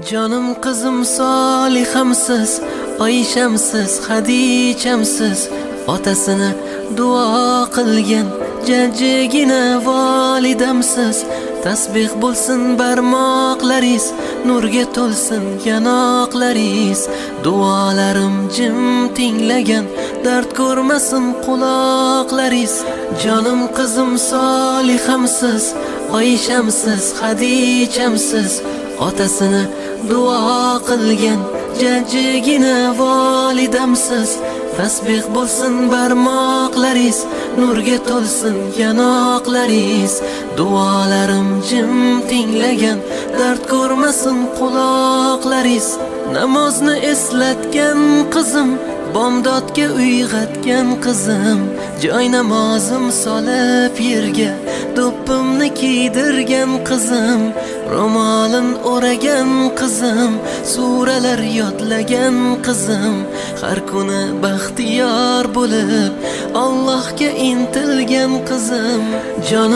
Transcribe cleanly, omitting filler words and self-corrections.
Jonim qizim Solihamsiz, Oyshamsiz, Xadichamsiz, otasini duo qilgan jajjigina volidamsiz. Tasbih bo'lsin barmoqlaringiz, nurga to'lsin yanoqlaringiz. Duolarim jim tinglagan, dard ko'rmasin quloqlaringiz. Jonim qizim Solihamsiz, Oyshamsiz, Xadichamsiz, otasini duo qilgan jajjigina volidamsiz. Tasbih bo'lsin barmoqlaringiz, nurga to'lsin yanoqlaringiz. Duolarim jim tinglagan, dard ko'rmasin quloqlaringiz. Namozni eslatgan qizim, bomdodga uyg'atgan qizim, joy namozim solib yerga do'ppimni kiydirgan qizim, ro'molin o'ragan qizim, suralar yodlagan qizim, har kuni baxtiyor bo'lib Allohga intilgan qizim. Jonim